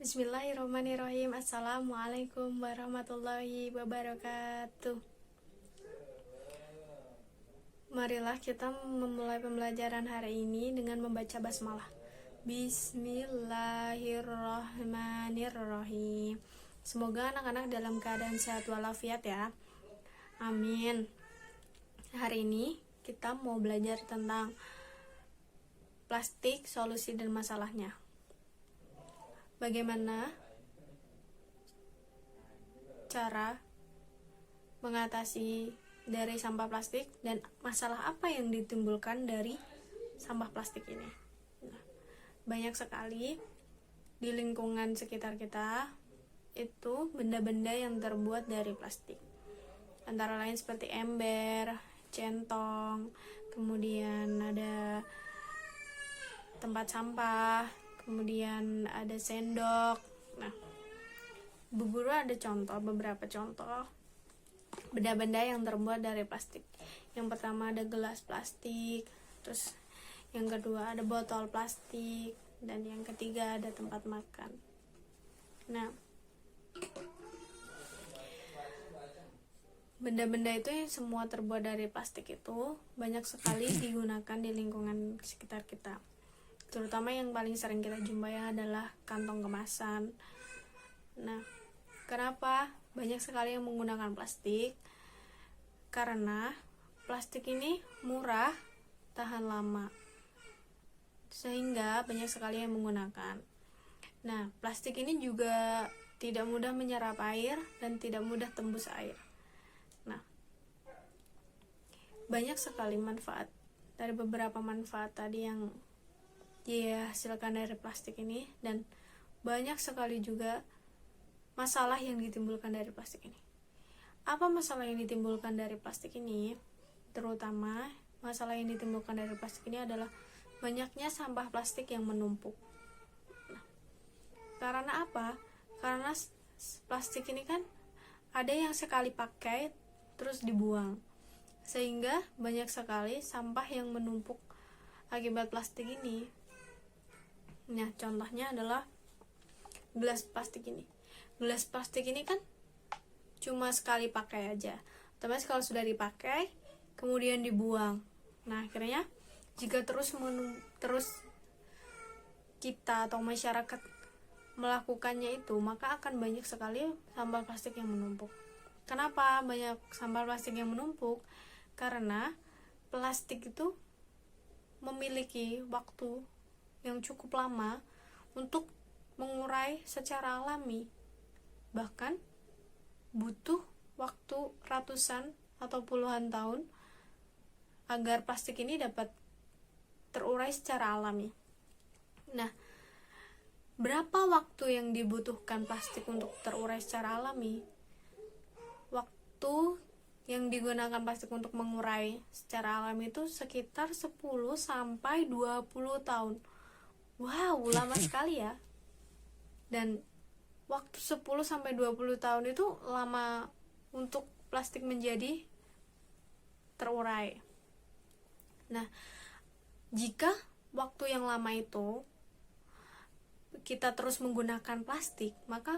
Bismillahirrahmanirrahim. Assalamualaikum warahmatullahi wabarakatuh. Marilah kita memulai pembelajaran hari ini dengan membaca basmalah. Bismillahirrahmanirrahim. Semoga anak-anak dalam keadaan sehat walafiat ya. Amin. Hari ini kita mau belajar tentang plastik, solusi dan masalahnya. Bagaimana cara mengatasi dari sampah plastik dan masalah apa yang ditimbulkan dari sampah plastik ini. Banyak sekali di lingkungan sekitar kita itu benda-benda yang terbuat dari plastik. Antara lain seperti ember, centong, kemudian ada tempat sampah, kemudian ada sendok. Nah, Bu Guru ada beberapa contoh benda-benda yang terbuat dari plastik. Yang pertama ada gelas plastik, terus yang kedua ada botol plastik, dan yang ketiga ada tempat makan. Nah, benda-benda itu yang semua terbuat dari plastik itu banyak sekali digunakan di lingkungan sekitar kita. Terutama yang paling sering kita jumpai adalah kantong kemasan. Nah, kenapa banyak sekali yang menggunakan plastik? Karena plastik ini murah, tahan lama, sehingga banyak sekali yang menggunakan. Nah, plastik ini juga tidak mudah menyerap air dan tidak mudah tembus air. Nah, banyak sekali manfaat. Dari beberapa manfaat tadi yang dihasilkan dari plastik ini, dan banyak sekali juga masalah yang ditimbulkan dari plastik ini. Apa masalah yang ditimbulkan dari plastik ini? Terutama masalah yang ditimbulkan dari plastik ini adalah banyaknya sampah plastik yang menumpuk. Nah, karena apa? Karena plastik ini kan ada yang sekali pakai terus dibuang, sehingga banyak sekali sampah yang menumpuk akibat plastik ini. Nah, contohnya adalah gelas plastik ini. Gelas plastik ini kan cuma sekali pakai aja. Otomatis kalau sudah dipakai, kemudian dibuang. Nah, akhirnya jika terus kita atau masyarakat melakukannya itu, maka akan banyak sekali sampah plastik yang menumpuk. Kenapa banyak sampah plastik yang menumpuk? Karena plastik itu memiliki waktu yang cukup lama untuk mengurai secara alami, bahkan butuh waktu ratusan atau puluhan tahun agar plastik ini dapat terurai secara alami. Nah, berapa waktu yang dibutuhkan plastik untuk terurai secara alami? Waktu yang digunakan plastik untuk mengurai secara alami itu sekitar 10 sampai 20 tahun. Wow, lama sekali ya. Dan waktu 10 sampai 20 tahun itu lama untuk plastik menjadi terurai. Nah, jika waktu yang lama itu kita terus menggunakan plastik, maka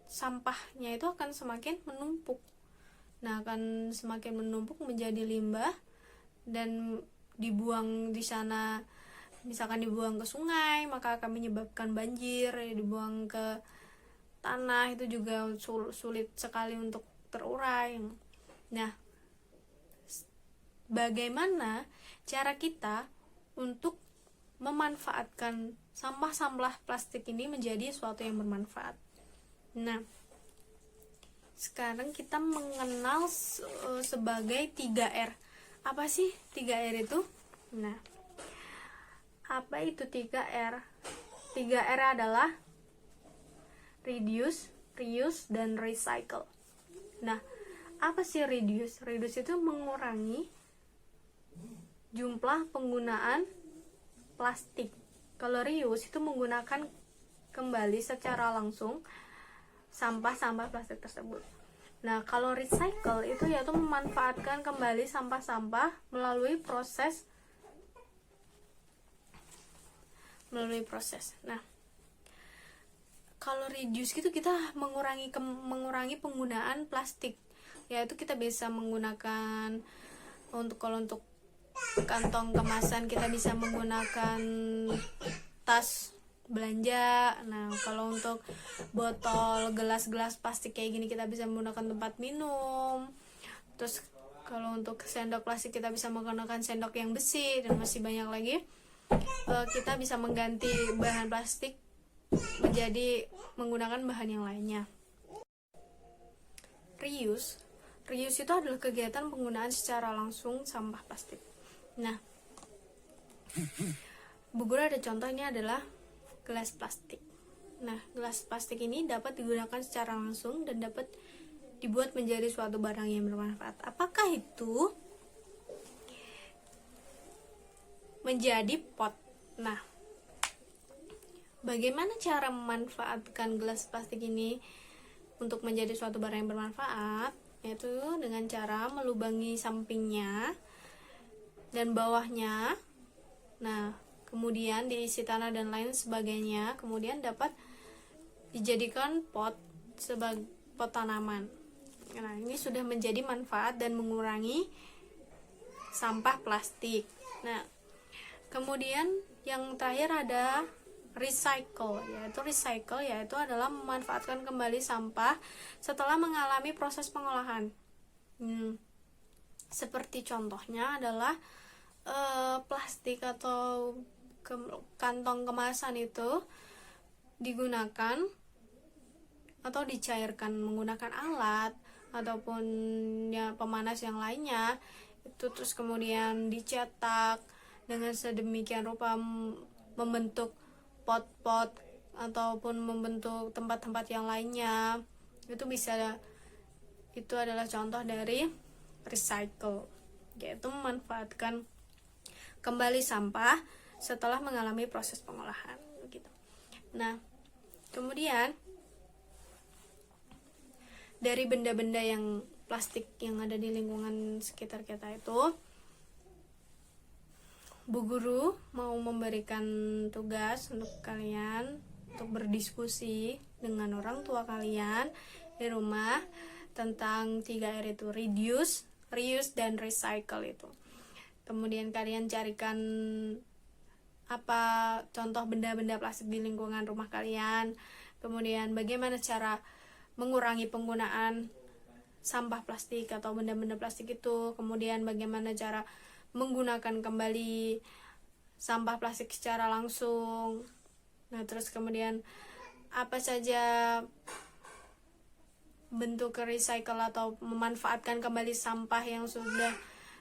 sampahnya itu akan semakin menumpuk. Nah, akan semakin menumpuk menjadi limbah dan dibuang di sana. Misalkan dibuang ke sungai, maka akan menyebabkan banjir. Dibuang ke tanah, itu juga sulit sekali untuk terurai. Nah, bagaimana cara kita untuk memanfaatkan sampah-sampah plastik ini menjadi sesuatu yang bermanfaat? Nah, sekarang kita mengenal sebagai 3R. Apa sih 3R itu? Nah, apa itu 3R? 3R adalah reduce, reuse, dan recycle. Nah, apa sih reduce? Reduce itu mengurangi jumlah penggunaan plastik. Kalau reuse itu menggunakan kembali secara langsung sampah-sampah plastik tersebut. Nah, kalau recycle itu yaitu memanfaatkan kembali sampah-sampah melalui proses. Nah, kalau reduce gitu kita mengurangi penggunaan plastik, yaitu kita bisa menggunakan untuk kantong kemasan kita bisa menggunakan tas belanja. Nah, kalau untuk botol, gelas-gelas plastik kayak gini kita bisa menggunakan tempat minum. Terus kalau untuk sendok plastik kita bisa menggunakan sendok yang besi, dan masih banyak lagi. Kita bisa mengganti bahan plastik menjadi menggunakan bahan yang lainnya. Reuse itu adalah kegiatan penggunaan secara langsung sampah plastik. Nah, Bu Guru ada contoh, ini adalah gelas plastik. Nah, gelas plastik ini dapat digunakan secara langsung dan dapat dibuat menjadi suatu barang yang bermanfaat. Apakah itu? Menjadi pot. Nah, bagaimana cara memanfaatkan gelas plastik ini untuk menjadi suatu barang yang bermanfaat? Yaitu dengan cara melubangi sampingnya dan bawahnya. Nah, kemudian diisi tanah dan lain sebagainya. Kemudian dapat dijadikan pot sebagai pot tanaman. Nah, ini sudah menjadi manfaat dan mengurangi sampah plastik. Nah, kemudian yang terakhir ada recycle, yaitu adalah memanfaatkan kembali sampah setelah mengalami proses pengolahan. Seperti contohnya adalah plastik atau kantong kemasan itu digunakan atau dicairkan menggunakan alat ataupun ya pemanas yang lainnya itu, terus kemudian dicetak dengan sedemikian rupa membentuk pot-pot ataupun membentuk tempat-tempat yang lainnya. Itu adalah contoh dari recycle, yaitu memanfaatkan kembali sampah setelah mengalami proses pengolahan begitu. Nah, kemudian dari benda-benda yang plastik yang ada di lingkungan sekitar kita itu, Bu Guru mau memberikan tugas untuk kalian untuk berdiskusi dengan orang tua kalian di rumah tentang 3R itu, reduce, reuse, dan recycle itu. Kemudian kalian carikan apa contoh benda-benda plastik di lingkungan rumah kalian. Kemudian bagaimana cara mengurangi penggunaan sampah plastik atau benda-benda plastik itu. Kemudian bagaimana cara menggunakan kembali sampah plastik secara langsung. Nah, terus kemudian apa saja bentuk recycle atau memanfaatkan kembali sampah yang sudah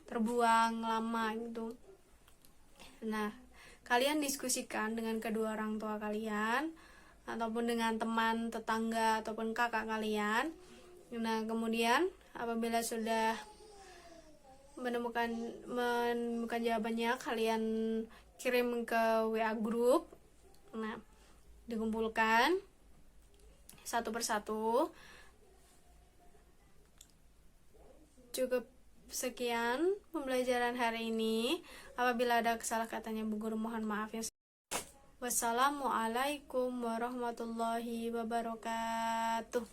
terbuang lama gitu. Nah, kalian diskusikan dengan kedua orang tua kalian ataupun dengan teman, tetangga ataupun kakak kalian. Nah, kemudian apabila sudah menemukan jawabannya, kalian kirim ke WA group. Nah, dikumpulkan satu persatu. Cukup sekian pembelajaran hari ini. Apabila ada kesalah katanya Bu Guru mohon maaf ya. Wassalamualaikum warahmatullahi wabarakatuh.